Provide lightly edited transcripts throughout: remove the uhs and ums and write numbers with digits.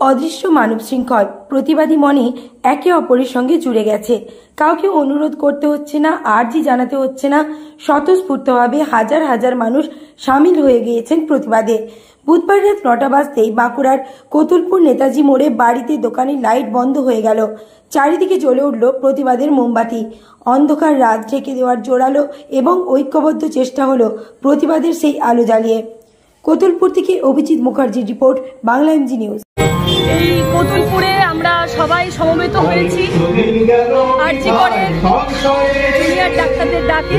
অদৃশ্য মানব শৃঙ্খল প্রতিবাদী মনে একে অপরের সঙ্গে জুড়ে গেছে। কাউকে অনুরোধ করতে হচ্ছে না, আর্জি জানাতে হচ্ছে না, স্বতঃস্ফূর্তভাবে হাজার হাজার মানুষ সামিল হয়ে গিয়েছেন প্রতিবাদে। বুধবার রাত ৯টা বাজতেই বাঁকুড়ার কতুলপুর নেতাজি মোড়ে বাড়িতে দোকানে লাইট বন্ধ হয়ে গেল। চারিদিকে জ্বলে উঠল প্রতিবাদের মোমবাতি। অন্ধকার রাত ঢেকে দেওয়ার জোরালো এবং ঐক্যবদ্ধ চেষ্টা হলো প্রতিবাদের সেই আলো জ্বালিয়ে। কতুলপুর থেকে অভিজিৎ মুখার্জির রিপোর্ট, বাংলা এমজি নিউজ। এই কতুলপুরে আমরা সবাই সমবেত হয়েছি আরজি করে জুনিয়র ডাক্তারদের ডাকে।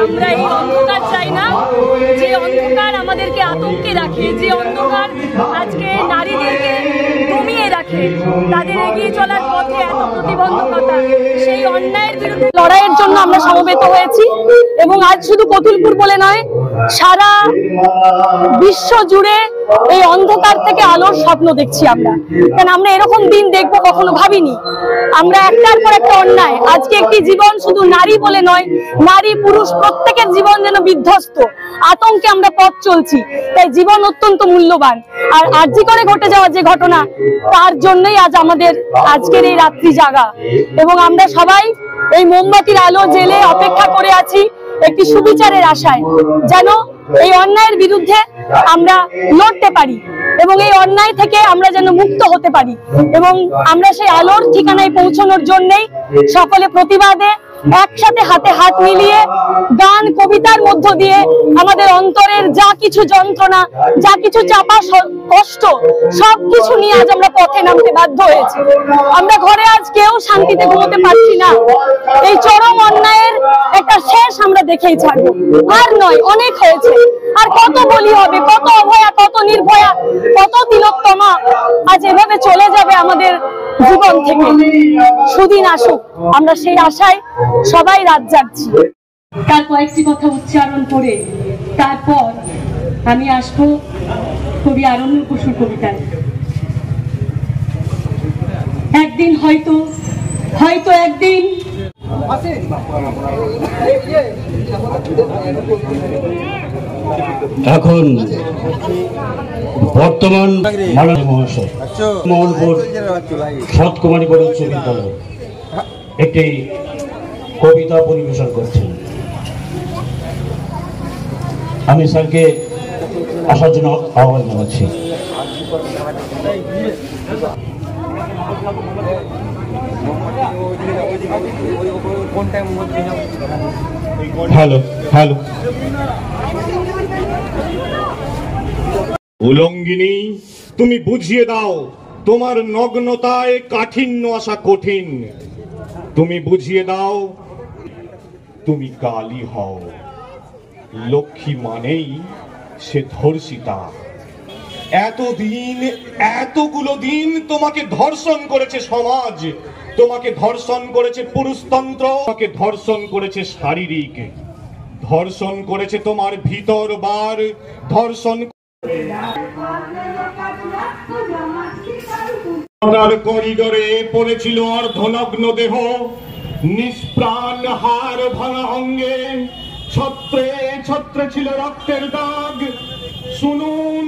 আমরা এই অন্ধকার চাই না, যে অন্ধকার আমাদেরকে আতঙ্কে রাখে, যে অন্ধকার আজকে নারীদেরকে দমিয়ে রাখে, তাদের এগিয়ে চলার পথে এত প্রতিবন্ধকতা, সেই অন্যায়ের বিরুদ্ধে লড়াইয়ের জন্য আমরা সমবেত হয়েছি। এবং আজ শুধু কতুলপুর বলে নয়, সারা বিশ্ব জুড়ে এই অন্ধকার থেকে আলোর স্বপ্ন দেখছি আমরা। কারণ আমরা এরকম দিন দেখবো কখনো ভাবিনি। আমরা একটার পর একটা অন্যায়, আজকে একটি জীবন শুধু নারী বলে নয়, নারী পুরুষ প্রত্যেকের জীবন যেন বিধ্বস্ত, আতঙ্কে আমরা পথ চলছি। তাই জীবন অত্যন্ত মূল্যবান। আর আরজি করে ঘটে যাওয়া যে ঘটনা, তার জন্যই আজ আমাদের আজকের এই রাত্রি জাগা। এবং আমরা সবাই এই মোমবাতির আলো জেলে অপেক্ষা করে আছি একটি সুবিচারের আশায়, যেন এই অন্যায়ের বিরুদ্ধে আমরা লড়তে পারি এবং এই অন্যায় থেকে আমরা যেন মুক্ত হতে পারি। এবং আমরা সেই আলোর ঠিকানায় পৌঁছানোর জন্যই সকলে প্রতিবাদে একসাথে হাতে হাত মিলিয়ে গান কবিতার মধ্য দিয়ে আমাদের অন্তরের যা কিছু যন্ত্রণা, যা কিছু চাপা কষ্ট, সবকিছু নিয়ে আজ আমরা পথে নামতে বাধ্য হয়েছি। আমরা ঘরে আজ কেউ শান্তিতে ঘুমোতে পারছি না। এই চরম অন্যায়ের একটা শেষ আমরা দেখেই ছাড়বো। আর নয়, অনেক হয়েছে। আর কত বলি হবে, কত অভয়া, কত নির্ভয়া, কত তিলোত্তমা আজ এভাবে চলে যাবে আমাদের জীবন থেকে। সুদিন আসুক, আমরা সেই আশায় সবাই রাত জাগছি। তার কয়েকটি কথা উচ্চারণ করে তারপর আমি আসবো কবি আরণ্য বসুর কবিতায়। একদিন হয়তো একদিন এখন বর্তমান মাননীয় মহাশয় মোহনপুর সৎকুমারী বড় উচ্চ বিদ্যালয় একটি কবিতা পরিবেশন করছেন। আমি স্যারকে আসার জন্য আহ্বান জানাচ্ছি। হ্যালো হ্যালো উলঙ্গিনী, তুমি বুঝিয়ে দাও তোমার নগ্নতায় কাঠিন্য আসা কঠিন। তুমি বুঝিয়ে দাও তুমি কালী হও। লক্ষ্মী মানেই সে ধর্ষিতা। এতগুলো দিন তোমাকে ধর্ষণ করেছে সমাজ, তোমাকে ধর্ষণ করেছে পুরুষতন্ত্র, তোমাকে ধর্ষণ করেছে শারীরিক, ধর্ষণ করেছে তোমার ভিতর বার, ধর্ষণ করিডোরে পড়েছিল অর্ধনগ্ন দেহ, নিষ্প্রাণ হাড় ভাঙা অঙ্গে, ছত্রে ছত্রে ছিল রক্তের দাগ। শুনুন।